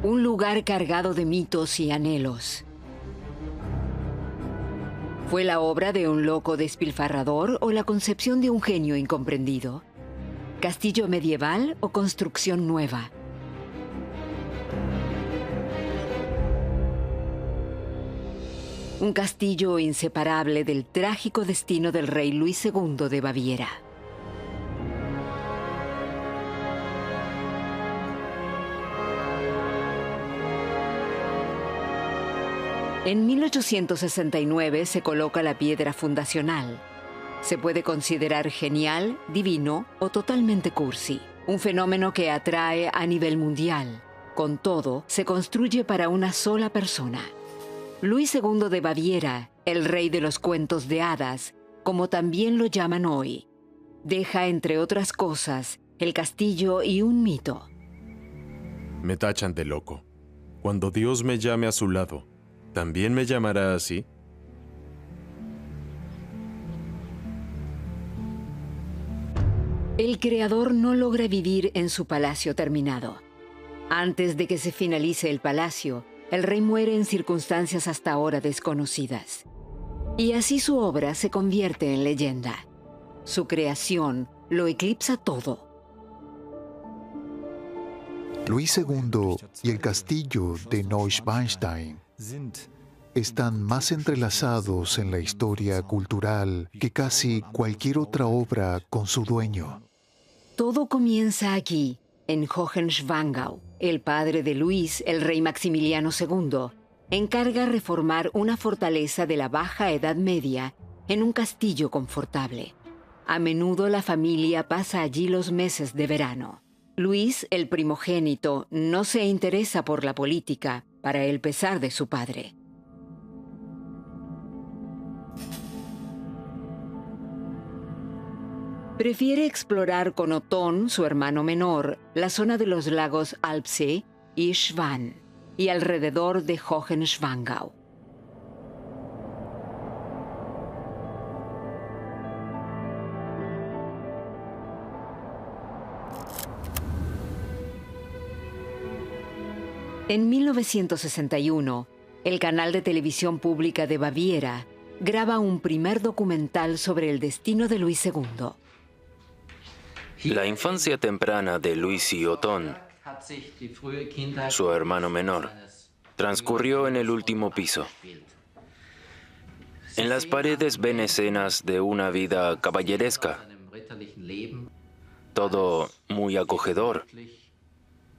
Un lugar cargado de mitos y anhelos. ¿Fue la obra de un loco despilfarrador o la concepción de un genio incomprendido? ¿Castillo medieval o construcción nueva? Un castillo inseparable del trágico destino del rey Luis II de Baviera. En 1869 se coloca la piedra fundacional. Se puede considerar genial, divino o totalmente cursi. Un fenómeno que atrae a nivel mundial. Con todo, se construye para una sola persona. Luis II de Baviera, el rey de los cuentos de hadas, como también lo llaman hoy, deja, entre otras cosas, el castillo y un mito. Me tachan de loco. Cuando Dios me llame a su lado, ¿también me llamará así? El creador no logra vivir en su palacio terminado. Antes de que se finalice el palacio, el rey muere en circunstancias hasta ahora desconocidas. Y así su obra se convierte en leyenda. Su creación lo eclipsa todo. Luis II y el castillo de Neuschwanstein están más entrelazados en la historia cultural que casi cualquier otra obra con su dueño. Todo comienza aquí, en Hohenschwangau. El padre de Luis, el rey Maximiliano II, encarga reformar una fortaleza de la Baja Edad Media en un castillo confortable. A menudo la familia pasa allí los meses de verano. Luis, el primogénito, no se interesa por la política, para el pesar de su padre. Prefiere explorar con Otón, su hermano menor, la zona de los lagos Alpsee y Schwan, y alrededor de Hohenschwangau. En 1961, el canal de televisión pública de Baviera graba un primer documental sobre el destino de Luis II. La infancia temprana de Luis y Otón, su hermano menor, transcurrió en el último piso. En las paredes ven escenas de una vida caballeresca. Todo muy acogedor,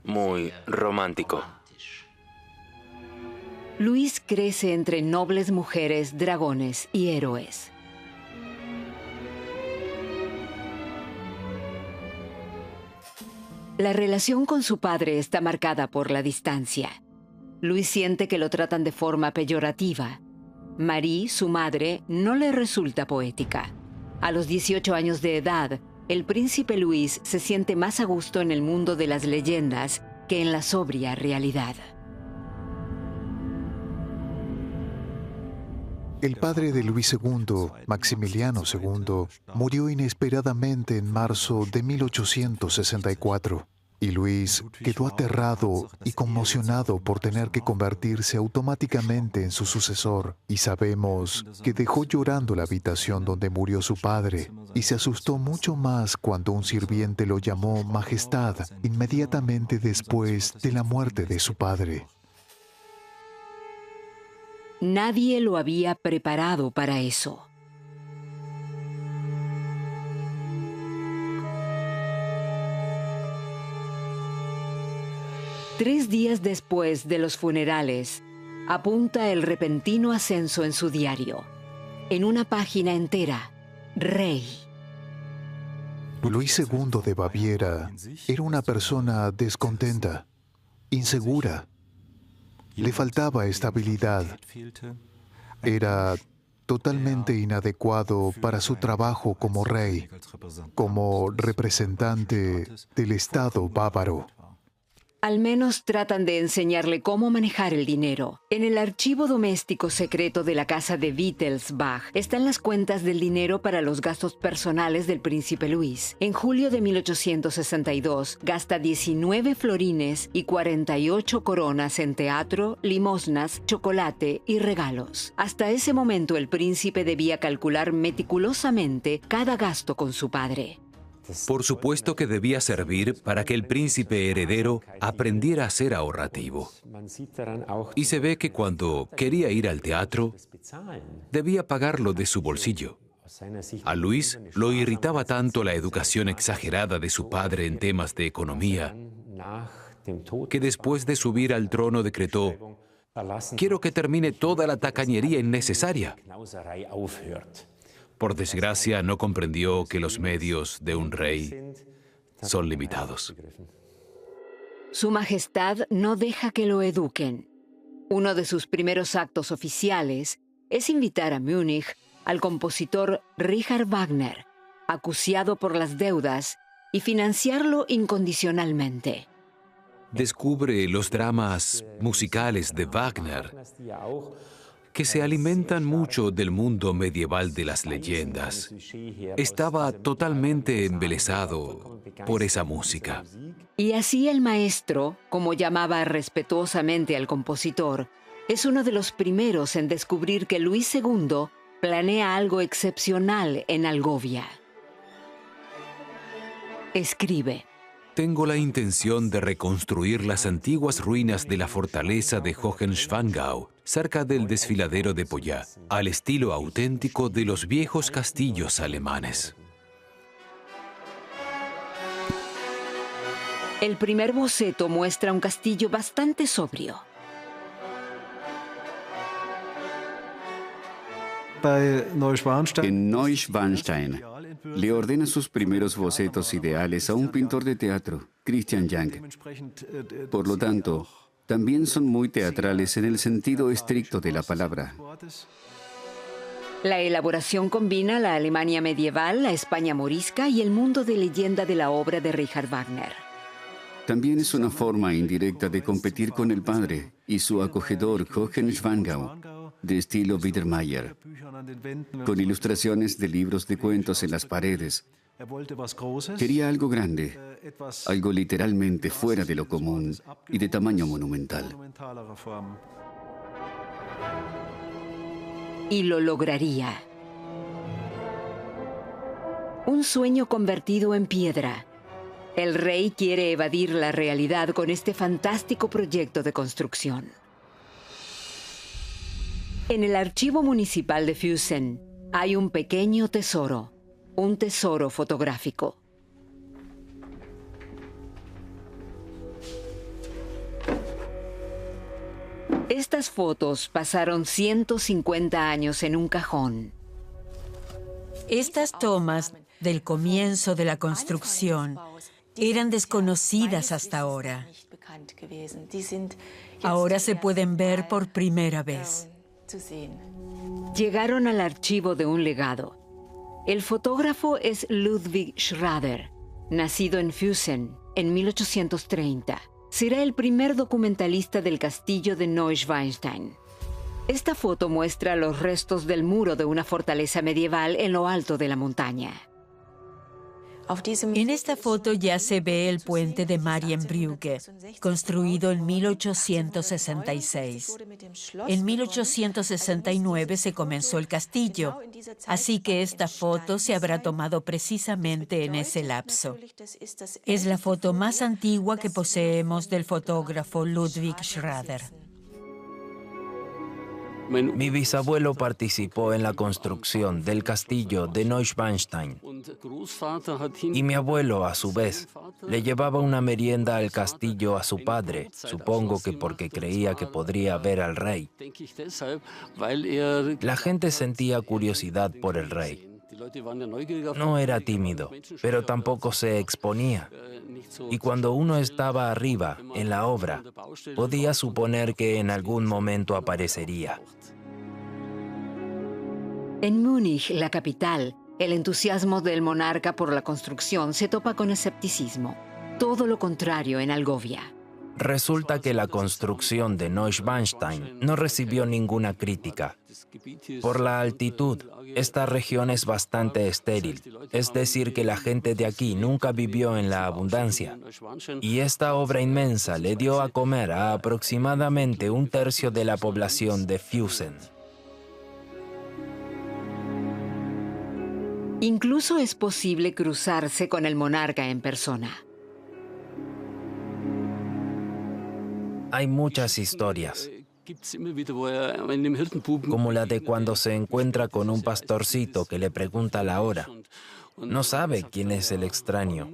muy romántico. Luis crece entre nobles mujeres, dragones y héroes. La relación con su padre está marcada por la distancia. Luis siente que lo tratan de forma peyorativa. Marie, su madre, no le resulta poética. A los 18 años de edad, el príncipe Luis se siente más a gusto en el mundo de las leyendas que en la sobria realidad. El padre de Luis II, Maximiliano II, murió inesperadamente en marzo de 1864, y Luis quedó aterrado y conmocionado por tener que convertirse automáticamente en su sucesor, y sabemos que dejó llorando la habitación donde murió su padre, y se asustó mucho más cuando un sirviente lo llamó Majestad inmediatamente después de la muerte de su padre. Nadie lo había preparado para eso. Tres días después de los funerales, apunta el repentino ascenso en su diario. En una página entera, Rey. Luis II de Baviera era una persona descontenta, insegura. Le faltaba estabilidad. Era totalmente inadecuado para su trabajo como rey, como representante del Estado bávaro. Al menos tratan de enseñarle cómo manejar el dinero. En el archivo doméstico secreto de la casa de Wittelsbach están las cuentas del dinero para los gastos personales del príncipe Luis. En julio de 1862 gasta 19 florines y 48 coronas en teatro, limosnas, chocolate y regalos. Hasta ese momento el príncipe debía calcular meticulosamente cada gasto con su padre. Por supuesto que debía servir para que el príncipe heredero aprendiera a ser ahorrativo. Y se ve que cuando quería ir al teatro, debía pagarlo de su bolsillo. A Luis lo irritaba tanto la educación exagerada de su padre en temas de economía, que después de subir al trono decretó: «Quiero que termine toda la tacañería innecesaria». Por desgracia, no comprendió que los medios de un rey son limitados. Su Majestad no deja que lo eduquen. Uno de sus primeros actos oficiales es invitar a Múnich al compositor Richard Wagner, acuciado por las deudas, y financiarlo incondicionalmente. Descubre los dramas musicales de Wagner, que se alimentan mucho del mundo medieval de las leyendas. Estaba totalmente embelesado por esa música. Y así el maestro, como llamaba respetuosamente al compositor, es uno de los primeros en descubrir que Luis II planea algo excepcional en Algovia. Escribe: Tengo la intención de reconstruir las antiguas ruinas de la fortaleza de Hohenschwangau, cerca del desfiladero de Poyá, al estilo auténtico de los viejos castillos alemanes. El primer boceto muestra un castillo bastante sobrio. En Neuschwanstein le ordena sus primeros bocetos ideales a un pintor de teatro, Christian Jank. Por lo tanto, también son muy teatrales en el sentido estricto de la palabra. La elaboración combina la Alemania medieval, la España morisca y el mundo de leyenda de la obra de Richard Wagner. También es una forma indirecta de competir con el padre y su acogedor Hohenschwangau, de estilo Biedermeier, con ilustraciones de libros de cuentos en las paredes. Quería algo grande, algo literalmente fuera de lo común y de tamaño monumental. Y lo lograría. Un sueño convertido en piedra. El rey quiere evadir la realidad con este fantástico proyecto de construcción. En el archivo municipal de Füssen hay un pequeño tesoro, un tesoro fotográfico. Estas fotos pasaron 150 años en un cajón. Estas tomas del comienzo de la construcción eran desconocidas hasta ahora. Ahora se pueden ver por primera vez. Llegaron al archivo de un legado. El fotógrafo es Ludwig Schrader, nacido en Füssen en 1830. Será el primer documentalista del castillo de Neuschwanstein. Esta foto muestra los restos del muro de una fortaleza medieval en lo alto de la montaña. En esta foto ya se ve el puente de Marienbrücke, construido en 1866. En 1869 se comenzó el castillo, así que esta foto se habrá tomado precisamente en ese lapso. Es la foto más antigua que poseemos del fotógrafo Ludwig Schrader. Mi bisabuelo participó en la construcción del castillo de Neuschwanstein y mi abuelo, a su vez, le llevaba una merienda al castillo a su padre, supongo que porque creía que podría ver al rey. La gente sentía curiosidad por el rey. No era tímido, pero tampoco se exponía. Y cuando uno estaba arriba, en la obra, podía suponer que en algún momento aparecería. En Múnich, la capital, el entusiasmo del monarca por la construcción se topa con escepticismo. Todo lo contrario en Algovia. Resulta que la construcción de Neuschwanstein no recibió ninguna crítica. Por la altitud, esta región es bastante estéril, es decir, que la gente de aquí nunca vivió en la abundancia. Y esta obra inmensa le dio a comer a aproximadamente 1/3 de la población de Füssen. Incluso es posible cruzarse con el monarca en persona. Hay muchas historias, como la de cuando se encuentra con un pastorcito que le pregunta la hora. No sabe quién es el extraño.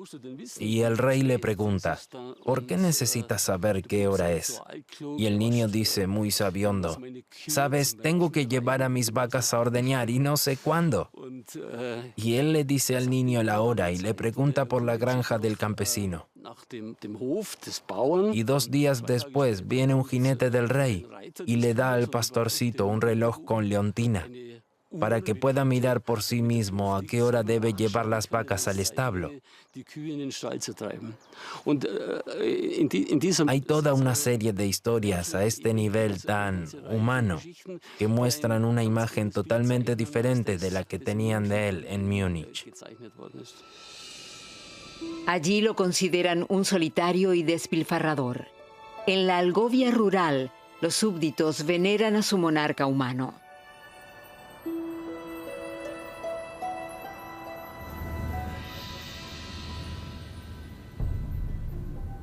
Y el rey le pregunta, ¿por qué necesitas saber qué hora es? Y el niño dice muy sabiondo, ¿sabes? Tengo que llevar a mis vacas a ordeñar y no sé cuándo. Y él le dice al niño la hora y le pregunta por la granja del campesino. Y 2 días después viene un jinete del rey y le da al pastorcito un reloj con leontina, para que pueda mirar por sí mismo a qué hora debe llevar las vacas al establo. Hay toda una serie de historias a este nivel tan humano que muestran una imagen totalmente diferente de la que tenían de él en Múnich. Allí lo consideran un solitario y despilfarrador. En la Algovia rural, los súbditos veneran a su monarca humano.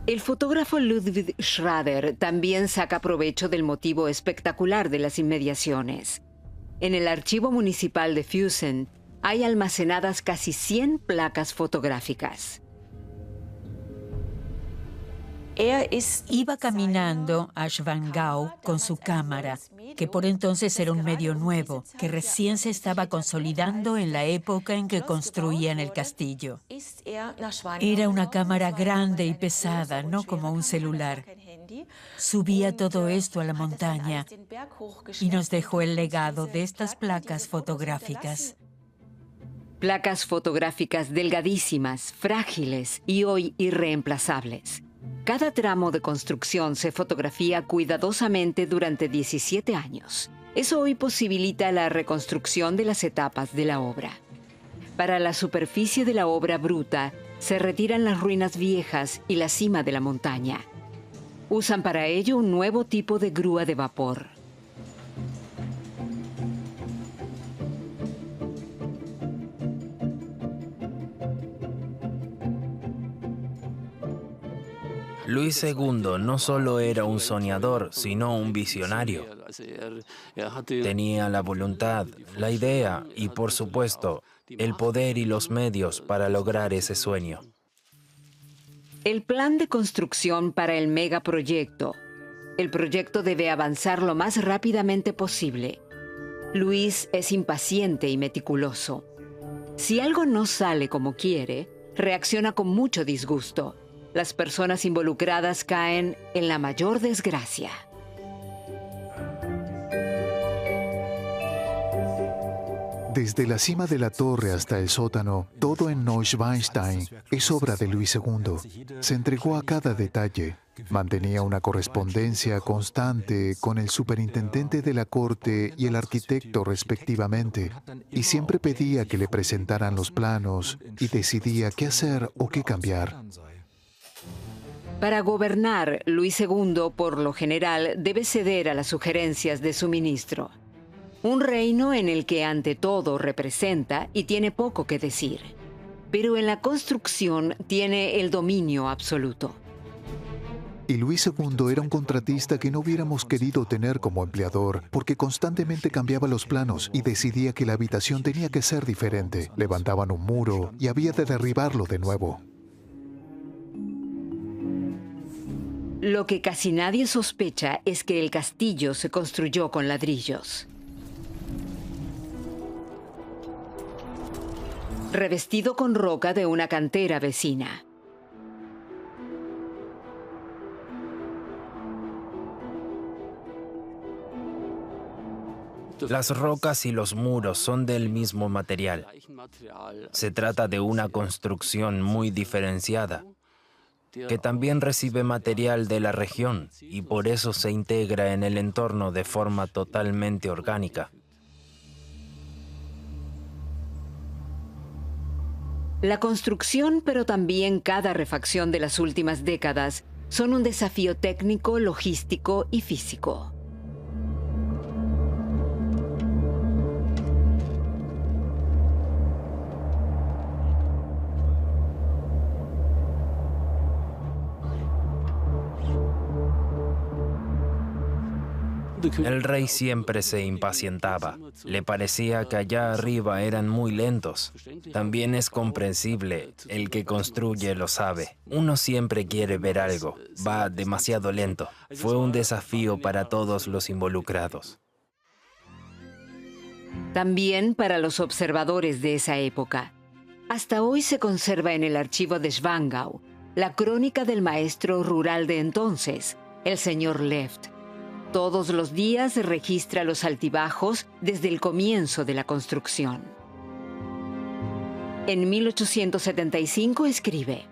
El fotógrafo Ludwig Schrader también saca provecho del motivo espectacular de las inmediaciones. En el archivo municipal de Füssen hay almacenadas casi 100 placas fotográficas. Iba caminando a Schwangau con su cámara, que por entonces era un medio nuevo, que recién se estaba consolidando en la época en que construían el castillo. Era una cámara grande y pesada, no como un celular. Subía todo esto a la montaña y nos dejó el legado de estas placas fotográficas. Placas fotográficas delgadísimas, frágiles y hoy irreemplazables. Cada tramo de construcción se fotografía cuidadosamente durante 17 años. Eso hoy posibilita la reconstrucción de las etapas de la obra. Para la superficie de la obra bruta, se retiran las ruinas viejas y la cima de la montaña. Usan para ello un nuevo tipo de grúa de vapor. Luis II no solo era un soñador, sino un visionario. Tenía la voluntad, la idea y, por supuesto, el poder y los medios para lograr ese sueño. El plan de construcción para el megaproyecto. El proyecto debe avanzar lo más rápidamente posible. Luis es impaciente y meticuloso. Si algo no sale como quiere, reacciona con mucho disgusto. Las personas involucradas caen en la mayor desgracia. Desde la cima de la torre hasta el sótano, todo en Neuschwanstein es obra de Luis II. Se entregó a cada detalle. Mantenía una correspondencia constante con el superintendente de la corte y el arquitecto respectivamente, y siempre pedía que le presentaran los planos y decidía qué hacer o qué cambiar. Para gobernar, Luis II, por lo general, debe ceder a las sugerencias de su ministro. Un reino en el que ante todo representa y tiene poco que decir. Pero en la construcción tiene el dominio absoluto. Y Luis II era un contratista que no hubiéramos querido tener como empleador, porque constantemente cambiaba los planos y decidía que la habitación tenía que ser diferente. Levantaban un muro y había de derribarlo de nuevo. Lo que casi nadie sospecha es que el castillo se construyó con ladrillos. Revestido con roca de una cantera vecina. Las rocas y los muros son del mismo material. Se trata de una construcción muy diferenciada. que también recibe material de la región y por eso se integra en el entorno de forma totalmente orgánica. La construcción, pero también cada refacción de las últimas décadas, son un desafío técnico, logístico y físico. El rey siempre se impacientaba. Le parecía que allá arriba eran muy lentos. También es comprensible, el que construye lo sabe. Uno siempre quiere ver algo. Va demasiado lento. Fue un desafío para todos los involucrados. También para los observadores de esa época. Hasta hoy se conserva en el archivo de Schwangau la crónica del maestro rural de entonces, el señor Left. Todos los días registra los altibajos desde el comienzo de la construcción. En 1875 escribe: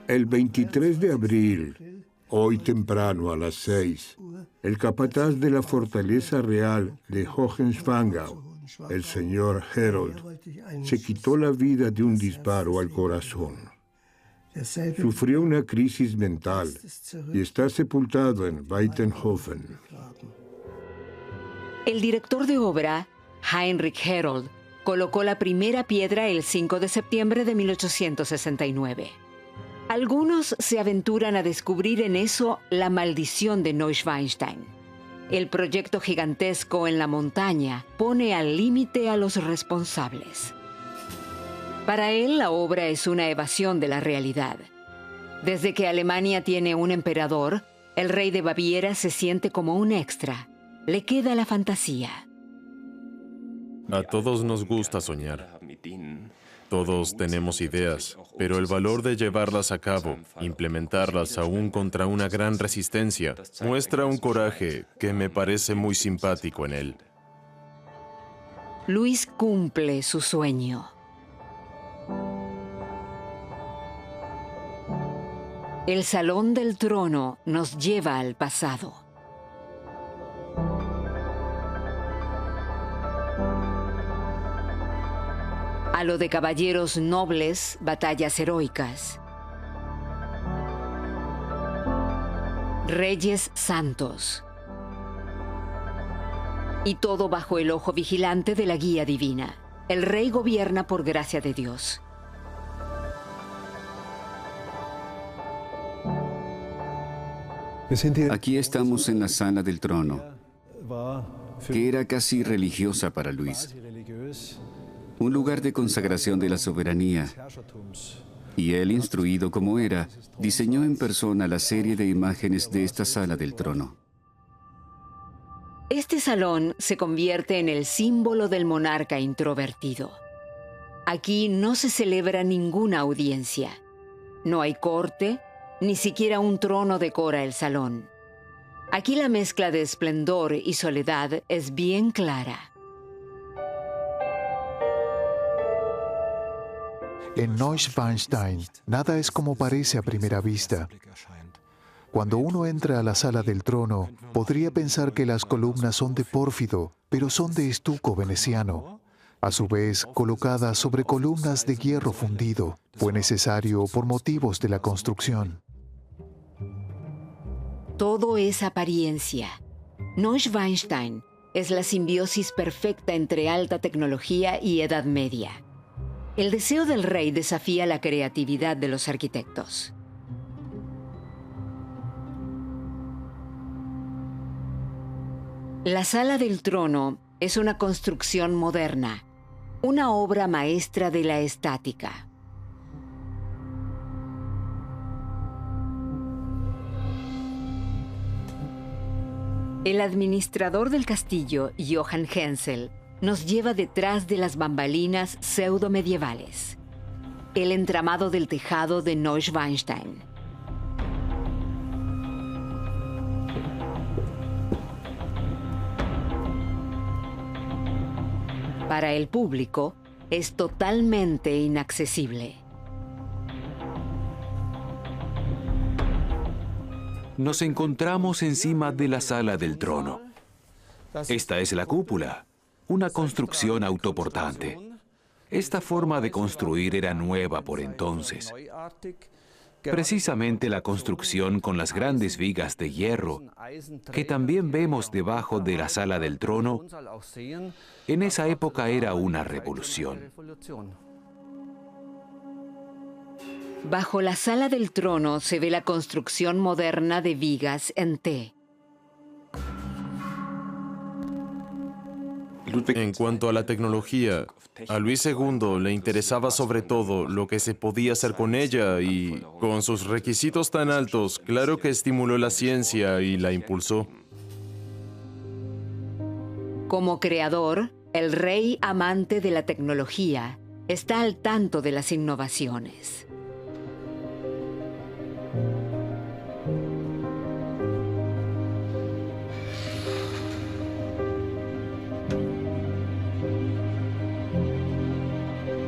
El 23 de abril, hoy temprano a las 6, el capataz de la fortaleza real de Hohenschwangau, el señor Herold, se quitó la vida de un disparo al corazón. Sufrió una crisis mental y está sepultado en Weitenhofen. El director de obra, Heinrich Herold, colocó la primera piedra el 5 de septiembre de 1869. Algunos se aventuran a descubrir en eso la maldición de Neuschwanstein. El proyecto gigantesco en la montaña pone al límite a los responsables. Para él, la obra es una evasión de la realidad. Desde que Alemania tiene un emperador, el rey de Baviera se siente como un extra. Le queda la fantasía. A todos nos gusta soñar. Todos tenemos ideas, pero el valor de llevarlas a cabo, implementarlas aún contra una gran resistencia, muestra un coraje que me parece muy simpático en él. Luis cumple su sueño. El Salón del Trono nos lleva al pasado. A lo de caballeros nobles, batallas heroicas. Reyes santos. Y todo bajo el ojo vigilante de la guía divina. El rey gobierna por gracia de Dios. Aquí estamos en la sala del trono, que era casi religiosa para Luis. Un lugar de consagración de la soberanía. Y él, instruido como era, diseñó en persona la serie de imágenes de esta sala del trono. Este salón se convierte en el símbolo del monarca introvertido. Aquí no se celebra ninguna audiencia. No hay corte, ni siquiera un trono decora el salón. Aquí la mezcla de esplendor y soledad es bien clara. En Neuschwanstein, nada es como parece a primera vista. Cuando uno entra a la sala del trono, podría pensar que las columnas son de pórfido, pero son de estuco veneciano. A su vez, colocadas sobre columnas de hierro fundido, fue necesario por motivos de la construcción. Todo es apariencia. Neuschwanstein es la simbiosis perfecta entre alta tecnología y Edad Media. El deseo del rey desafía la creatividad de los arquitectos. La Sala del Trono es una construcción moderna, una obra maestra de la estática. El administrador del castillo, Johann Hensel, nos lleva detrás de las bambalinas pseudo-medievales. El entramado del tejado de Neuschwanstein. Para el público, es totalmente inaccesible. nos encontramos encima de la sala del trono. Esta es la cúpula, una construcción autoportante. Esta forma de construir era nueva por entonces. Precisamente la construcción con las grandes vigas de hierro, que también vemos debajo de la sala del trono, en esa época era una revolución. Bajo la sala del trono se ve la construcción moderna de vigas en T. En cuanto a la tecnología, a Luis II le interesaba sobre todo lo que se podía hacer con ella y, con sus requisitos tan altos, claro que estimuló la ciencia y la impulsó. Como creador, el rey amante de la tecnología está al tanto de las innovaciones.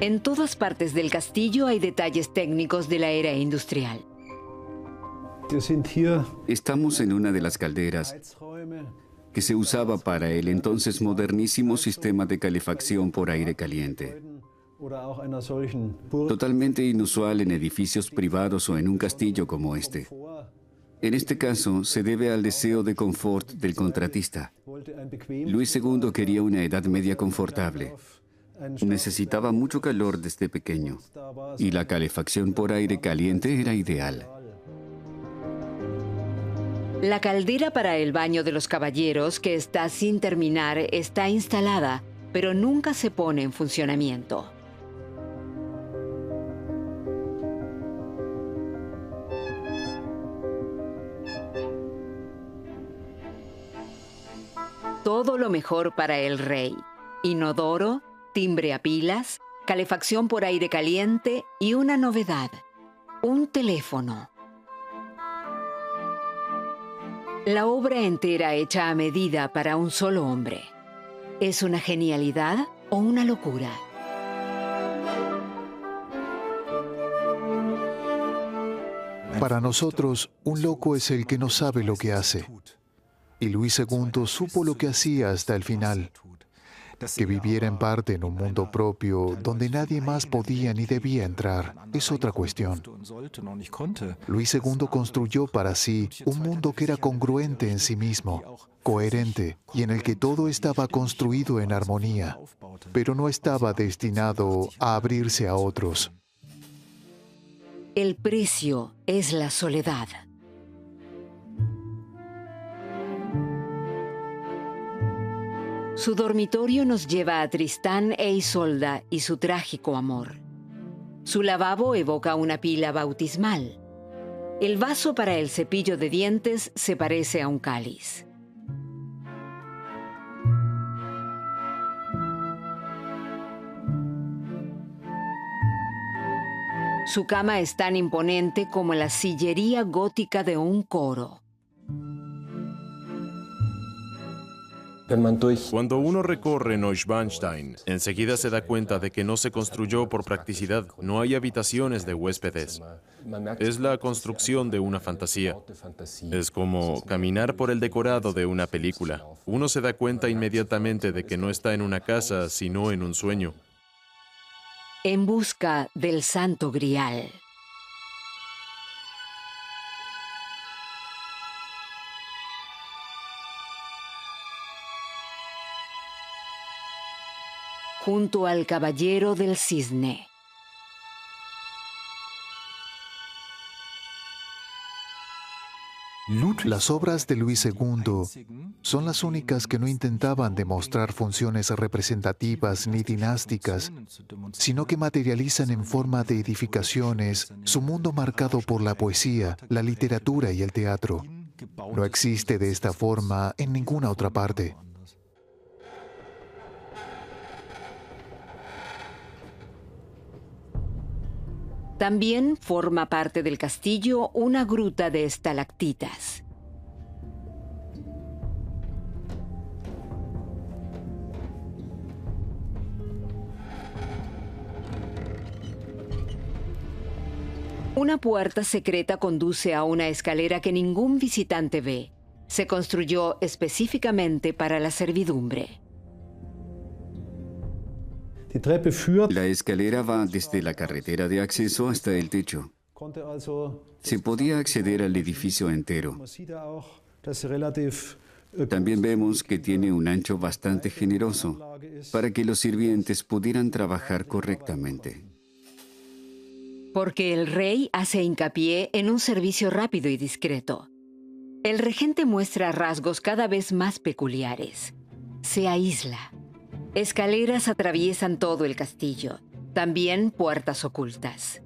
En todas partes del castillo hay detalles técnicos de la era industrial. Estamos en una de las calderas que se usaba para el entonces modernísimo sistema de calefacción por aire caliente. Totalmente inusual en edificios privados o en un castillo como este. En este caso, se debe al deseo de confort del contratista. Luis II quería una edad media confortable. Necesitaba mucho calor desde pequeño y la calefacción por aire caliente era ideal. La caldera para el baño de los caballeros, que está sin terminar, está instalada, pero nunca se pone en funcionamiento. Todo lo mejor para el rey: inodoro, timbre a pilas, calefacción por aire caliente y una novedad: un teléfono. La obra entera hecha a medida para un solo hombre. ¿Es una genialidad o una locura? Para nosotros, un loco es el que no sabe lo que hace. Y Luis II supo lo que hacía hasta el final. Que viviera en parte en un mundo propio donde nadie más podía ni debía entrar es otra cuestión. Luis II construyó para sí un mundo que era congruente en sí mismo, coherente y en el que todo estaba construido en armonía, pero no estaba destinado a abrirse a otros. El precio es la soledad. Su dormitorio nos lleva a Tristán e Isolda y su trágico amor. Su lavabo evoca una pila bautismal. El vaso para el cepillo de dientes se parece a un cáliz. Su cama es tan imponente como la sillería gótica de un coro. Cuando uno recorre Neuschwanstein, enseguida se da cuenta de que no se construyó por practicidad. No hay habitaciones de huéspedes. Es la construcción de una fantasía. Es como caminar por el decorado de una película. Uno se da cuenta inmediatamente de que no está en una casa, sino en un sueño. En busca del Santo Grial. Junto al Caballero del Cisne. Las obras de Luis II son las únicas que no intentaban demostrar funciones representativas ni dinásticas, sino que materializan en forma de edificaciones su mundo marcado por la poesía, la literatura y el teatro. No existe de esta forma en ninguna otra parte. También forma parte del castillo una gruta de estalactitas. Una puerta secreta conduce a una escalera que ningún visitante ve. Se construyó específicamente para la servidumbre. La escalera va desde la carretera de acceso hasta el techo. Se podía acceder al edificio entero. También vemos que tiene un ancho bastante generoso para que los sirvientes pudieran trabajar correctamente. Porque el rey hace hincapié en un servicio rápido y discreto. El regente muestra rasgos cada vez más peculiares. Se aísla. Escaleras atraviesan todo el castillo. También puertas ocultas.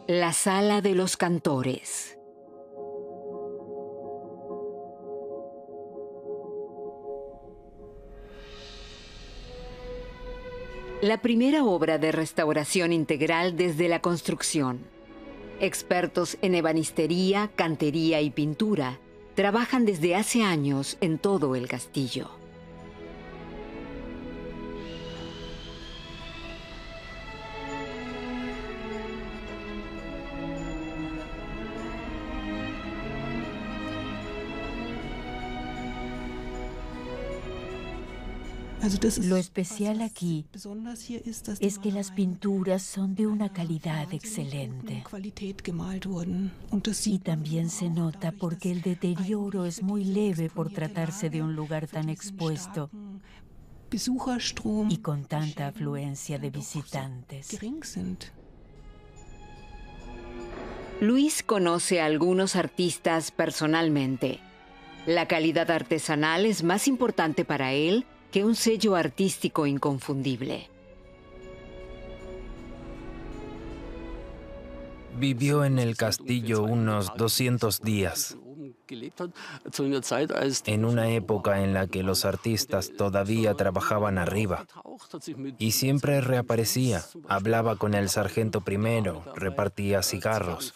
La sala de los cantores. La primera obra de restauración integral desde la construcción. Expertos en ebanistería, cantería y pintura trabajan desde hace años en todo el castillo. Lo especial aquí es que las pinturas son de una calidad excelente. Y también se nota porque el deterioro es muy leve por tratarse de un lugar tan expuesto y con tanta afluencia de visitantes. Luis conoce a algunos artistas personalmente. La calidad artesanal es más importante para él que un sello artístico inconfundible. Vivió en el castillo unos 200 días, en una época en la que los artistas todavía trabajaban arriba. Y siempre reaparecía, hablaba con el sargento primero, repartía cigarros.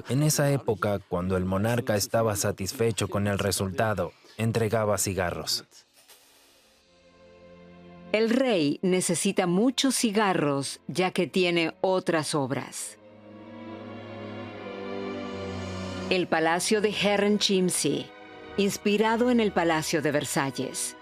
En esa época, cuando el monarca estaba satisfecho con el resultado, entregaba cigarros. El rey necesita muchos cigarros ya que tiene otras obras. El Palacio de Herrenchiemsee, inspirado en el Palacio de Versalles.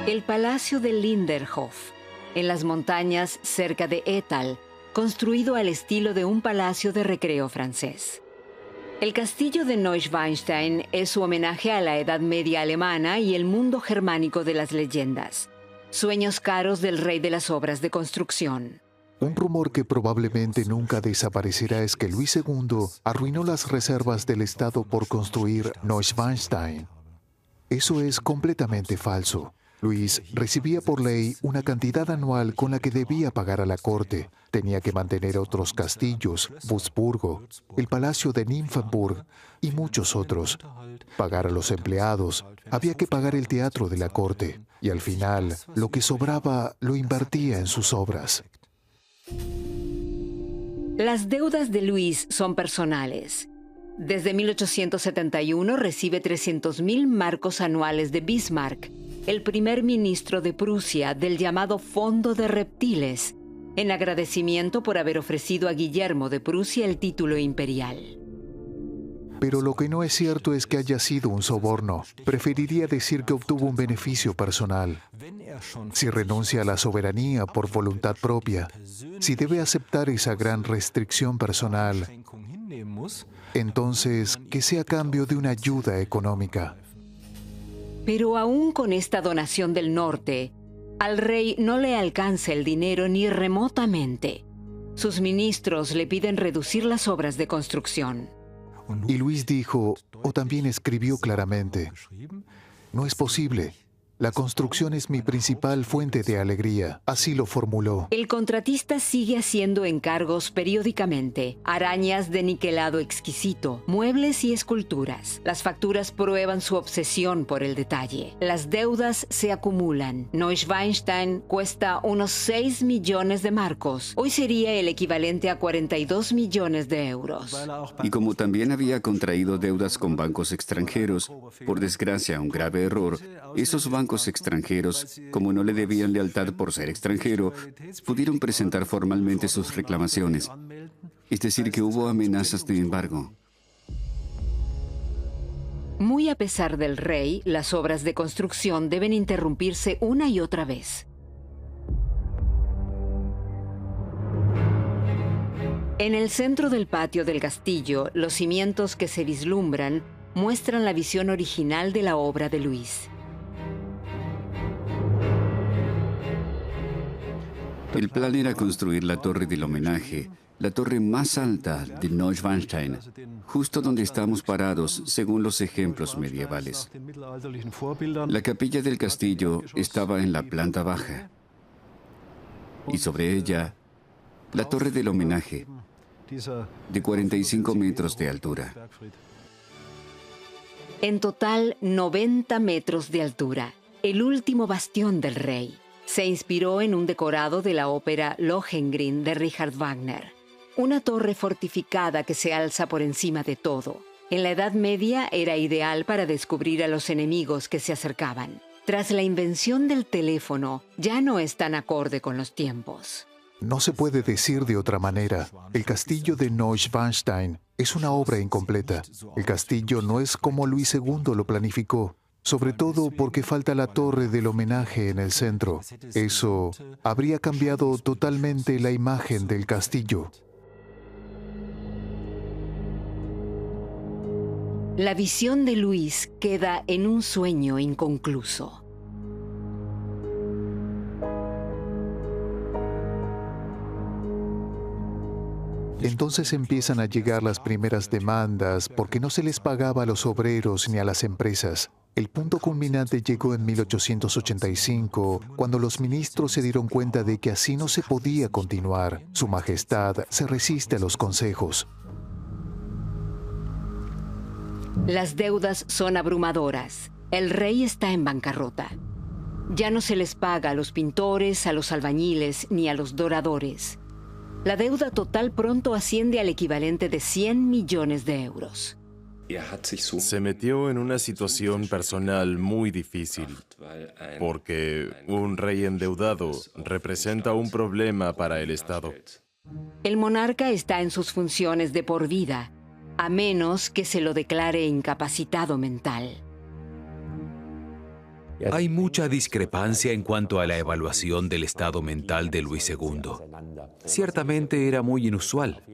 El Palacio de Linderhof, en las montañas cerca de Ettal, construido al estilo de un palacio de recreo francés. El castillo de Neuschwanstein es su homenaje a la Edad Media alemana y el mundo germánico de las leyendas. Sueños caros del rey de las obras de construcción. Un rumor que probablemente nunca desaparecerá es que Luis II arruinó las reservas del Estado por construir Neuschwanstein. Eso es completamente falso. Luis recibía por ley una cantidad anual con la que debía pagar a la corte. Tenía que mantener otros castillos, Wurzburgo, el Palacio de Nymphenburg y muchos otros. Pagar a los empleados, había que pagar el teatro de la corte. Y al final, lo que sobraba lo invertía en sus obras. Las deudas de Luis son personales. Desde 1871 recibe 300.000 marcos anuales de Bismarck, el primer ministro de Prusia, del llamado Fondo de Reptiles, en agradecimiento por haber ofrecido a Guillermo de Prusia el título imperial. Pero lo que no es cierto es que haya sido un soborno. Preferiría decir que obtuvo un beneficio personal. Si renuncia a la soberanía por voluntad propia, si debe aceptar esa gran restricción personal, entonces que sea a cambio de una ayuda económica. Pero aún con esta donación del norte, al rey no le alcanza el dinero ni remotamente. Sus ministros le piden reducir las obras de construcción. Y Luis dijo, o también escribió claramente, no es posible. La construcción es mi principal fuente de alegría. Así lo formuló. El contratista sigue haciendo encargos periódicamente. Arañas de niquelado exquisito, muebles y esculturas. Las facturas prueban su obsesión por el detalle. Las deudas se acumulan. Neuschwanstein cuesta unos 6 millones de marcos. Hoy sería el equivalente a 42 millones de euros. Y como también había contraído deudas con bancos extranjeros, por desgracia, un grave error, esos bancos extranjeros, como no le debían lealtad por ser extranjero, pudieron presentar formalmente sus reclamaciones. Es decir, que hubo amenazas de embargo. Muy a pesar del rey, las obras de construcción deben interrumpirse una y otra vez. En el centro del patio del castillo, los cimientos que se vislumbran muestran la visión original de la obra de Luis. El plan era construir la torre del homenaje, la torre más alta de Neuschwanstein, justo donde estamos parados según los ejemplos medievales. La capilla del castillo estaba en la planta baja y sobre ella la torre del homenaje, de 45 metros de altura. En total, 90 metros de altura, el último bastión del rey. Se inspiró en un decorado de la ópera Lohengrin de Richard Wagner, una torre fortificada que se alza por encima de todo. En la Edad Media era ideal para descubrir a los enemigos que se acercaban. Tras la invención del teléfono, ya no es tan acorde con los tiempos. No se puede decir de otra manera. El castillo de Neuschwanstein es una obra incompleta. El castillo no es como Luis II lo planificó. Sobre todo porque falta la torre del homenaje en el centro. Eso habría cambiado totalmente la imagen del castillo. La visión de Luis queda en un sueño inconcluso. Entonces empiezan a llegar las primeras demandas porque no se les pagaba a los obreros ni a las empresas. El punto culminante llegó en 1885, cuando los ministros se dieron cuenta de que así no se podía continuar. Su Majestad se resiste a los consejos. Las deudas son abrumadoras. El rey está en bancarrota. Ya no se les paga a los pintores, a los albañiles ni a los doradores. La deuda total pronto asciende al equivalente de 100 millones de euros. Se metió en una situación personal muy difícil, porque un rey endeudado representa un problema para el Estado. El monarca está en sus funciones de por vida, a menos que se lo declare incapacitado mental. Hay mucha discrepancia en cuanto a la evaluación del estado mental de Luis II. Ciertamente era muy inusual,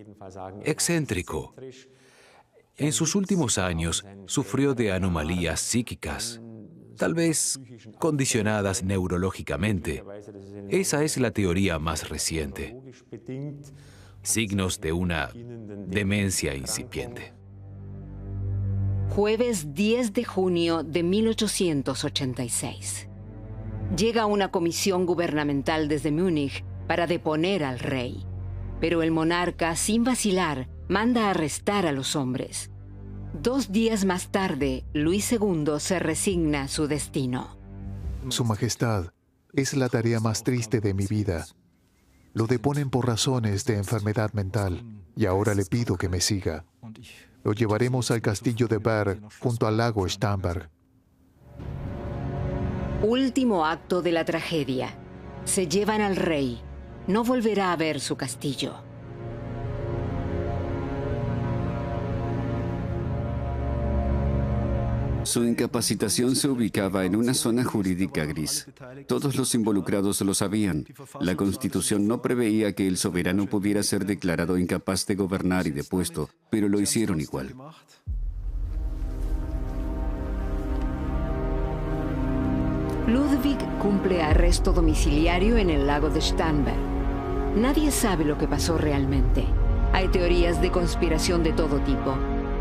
excéntrico. En sus últimos años sufrió de anomalías psíquicas, tal vez condicionadas neurológicamente. Esa es la teoría más reciente. Signos de una demencia incipiente. Jueves 10 de junio de 1886. Llega una comisión gubernamental desde Múnich para deponer al rey. Pero el monarca, sin vacilar, manda arrestar a los hombres. 2 días más tarde, Luis II se resigna a su destino. Su Majestad, es la tarea más triste de mi vida. Lo deponen por razones de enfermedad mental y ahora le pido que me siga. Lo llevaremos al castillo de Berg, junto al lago Starnberg. Último acto de la tragedia. Se llevan al rey. No volverá a ver su castillo. Su incapacitación se ubicaba en una zona jurídica gris. Todos los involucrados lo sabían. La Constitución no preveía que el soberano pudiera ser declarado incapaz de gobernar y depuesto, pero lo hicieron igual. Ludwig cumple arresto domiciliario en el lago de Starnberg. Nadie sabe lo que pasó realmente. Hay teorías de conspiración de todo tipo.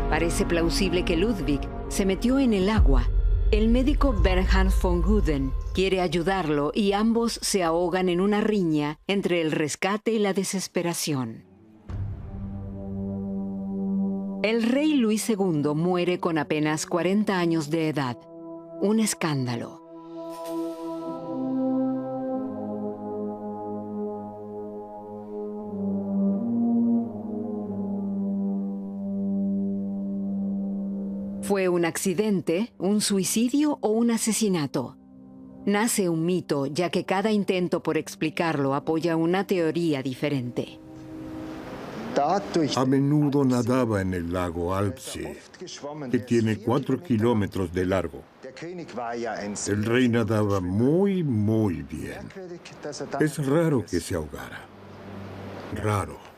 Parece plausible que Ludwig se metió en el agua El médico Bernhard von Guden quiere ayudarlo y ambos se ahogan en una riña entre el rescate y la desesperación. El rey Luis II muere con apenas 40 años de edad. Un escándalo. ¿Fue un accidente, un suicidio o un asesinato? Nace un mito, ya que cada intento por explicarlo apoya una teoría diferente. A menudo nadaba en el lago Alpsee, que tiene 4 kilómetros de largo. El rey nadaba muy, muy bien. Es raro que se ahogara. Raro.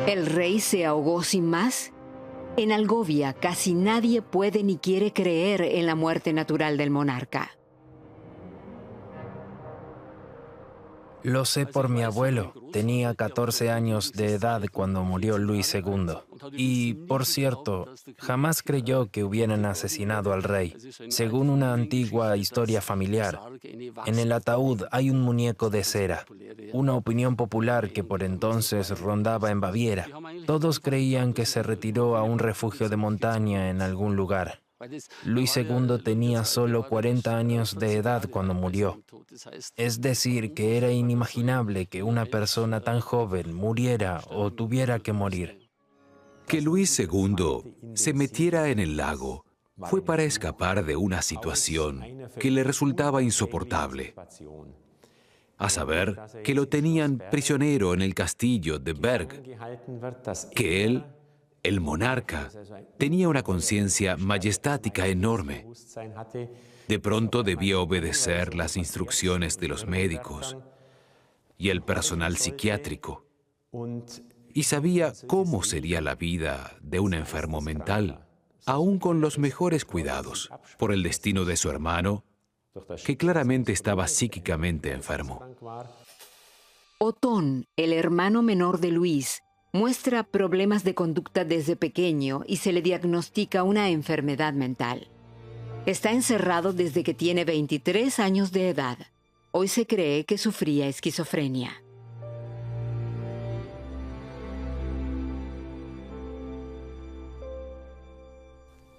¿El rey se ahogó sin más? En Algovia casi nadie puede ni quiere creer en la muerte natural del monarca. Lo sé por mi abuelo. Tenía 14 años de edad cuando murió Luis II. Y, por cierto, jamás creyó que hubieran asesinado al rey. Según una antigua historia familiar, en el ataúd hay un muñeco de cera. Una opinión popular que por entonces rondaba en Baviera. Todos creían que se retiró a un refugio de montaña en algún lugar. Luis II tenía solo 40 años de edad cuando murió. Es decir, que era inimaginable que una persona tan joven muriera o tuviera que morir. Que Luis II se metiera en el lago fue para escapar de una situación que le resultaba insoportable. A saber, que lo tenían prisionero en el castillo de Berg, que él, el monarca, tenía una conciencia majestática enorme. De pronto debía obedecer las instrucciones de los médicos y el personal psiquiátrico, y sabía cómo sería la vida de un enfermo mental, aún con los mejores cuidados, por el destino de su hermano, que claramente estaba psíquicamente enfermo. Otón, el hermano menor de Luis, muestra problemas de conducta desde pequeño y se le diagnostica una enfermedad mental. Está encerrado desde que tiene 23 años de edad. Hoy se cree que sufría esquizofrenia.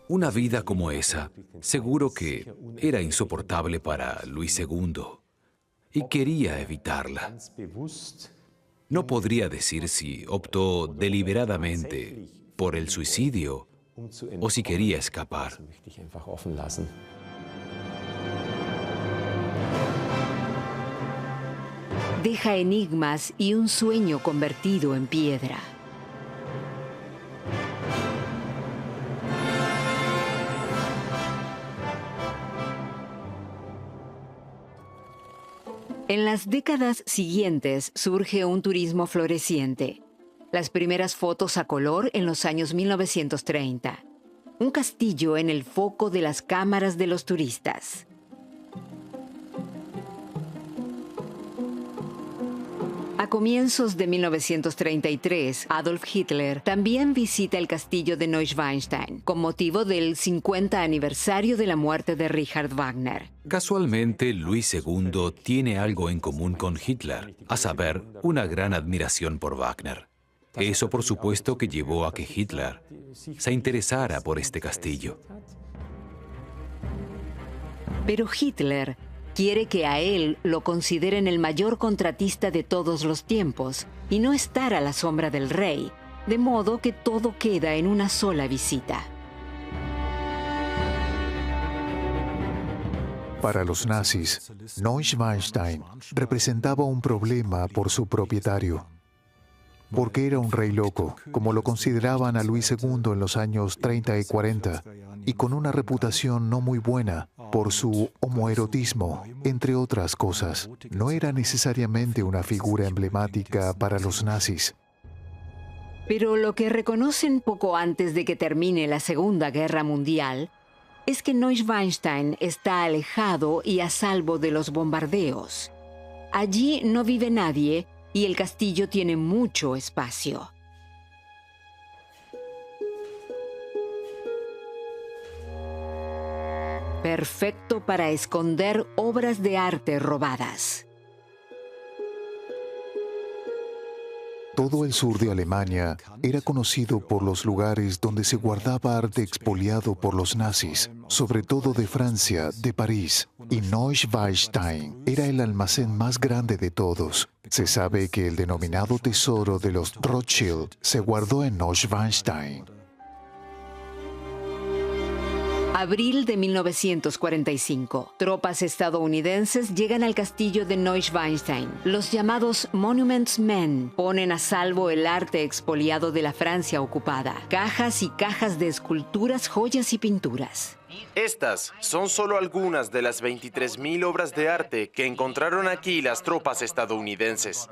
Una vida como esa, seguro que era insoportable para Luis II y quería evitarla. No podría decir si optó deliberadamente por el suicidio o si quería escapar. Deja enigmas y un sueño convertido en piedra. En las décadas siguientes surge un turismo floreciente. Las primeras fotos a color en los años 1930. Un castillo en el foco de las cámaras de los turistas. A comienzos de 1933, Adolf Hitler también visita el castillo de Neuschwanstein con motivo del 50 aniversario de la muerte de Richard Wagner. Casualmente, Luis II tiene algo en común con Hitler, a saber, una gran admiración por Wagner. Eso, por supuesto, que llevó a que Hitler se interesara por este castillo. Pero Hitler quiere que a él lo consideren el mayor contratista de todos los tiempos y no estar a la sombra del rey, de modo que todo queda en una sola visita. Para los nazis, Neuschwanstein representaba un problema por su propietario, porque era un rey loco, como lo consideraban a Luis II en los años 30 y 40, y con una reputación no muy buena por su homoerotismo, entre otras cosas. No era necesariamente una figura emblemática para los nazis. Pero lo que reconocen poco antes de que termine la Segunda Guerra Mundial es que Neuschwanstein está alejado y a salvo de los bombardeos. Allí no vive nadie y el castillo tiene mucho espacio. perfecto para esconder obras de arte robadas. Todo el sur de Alemania era conocido por los lugares donde se guardaba arte expoliado por los nazis, sobre todo de Francia, de París. Y Neuschwanstein era el almacén más grande de todos. Se sabe que el denominado tesoro de los Rothschild se guardó en Neuschwanstein. Abril de 1945. Tropas estadounidenses llegan al castillo de Neuschwanstein. Los llamados Monuments Men ponen a salvo el arte expoliado de la Francia ocupada. Cajas y cajas de esculturas, joyas y pinturas. Estas son solo algunas de las 23.000 obras de arte que encontraron aquí las tropas estadounidenses.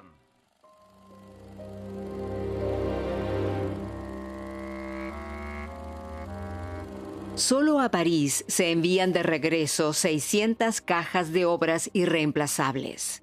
Solo a París se envían de regreso 600 cajas de obras irreemplazables.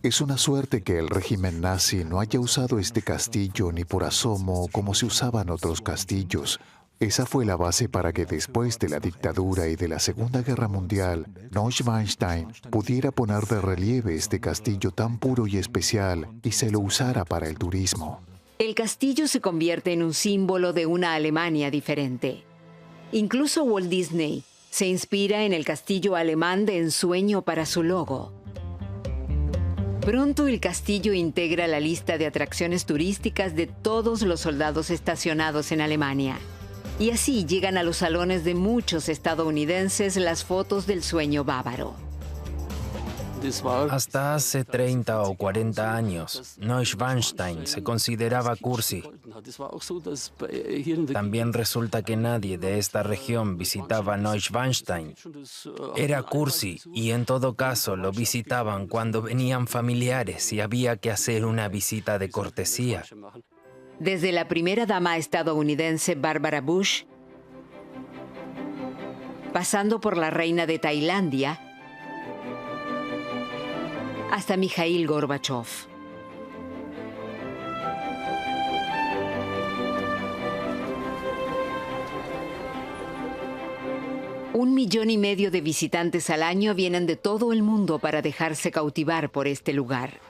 Es una suerte que el régimen nazi no haya usado este castillo ni por asomo como se usaban otros castillos. Esa fue la base para que después de la dictadura y de la Segunda Guerra Mundial, Neuschwanstein pudiera poner de relieve este castillo tan puro y especial y se lo usara para el turismo. El castillo se convierte en un símbolo de una Alemania diferente. Incluso Walt Disney se inspira en el castillo alemán de ensueño para su logo. Pronto el castillo integra la lista de atracciones turísticas de todos los soldados estacionados en Alemania. Y así llegan a los salones de muchos estadounidenses las fotos del sueño bávaro. Hasta hace 30 o 40 años, Neuschwanstein se consideraba cursi. También resulta que nadie de esta región visitaba Neuschwanstein. Era cursi y en todo caso lo visitaban cuando venían familiares y había que hacer una visita de cortesía. Desde la primera dama estadounidense Barbara Bush, pasando por la reina de Tailandia, hasta Mikhail Gorbachev. Un 1,5 millones de visitantes al año vienen de todo el mundo para dejarse cautivar por este lugar.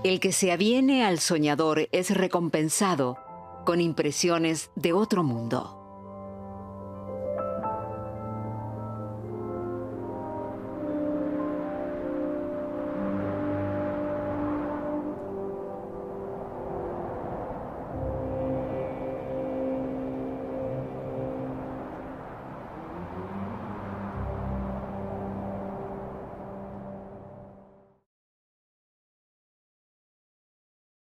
El que se aviene al soñador es recompensado con impresiones de otro mundo.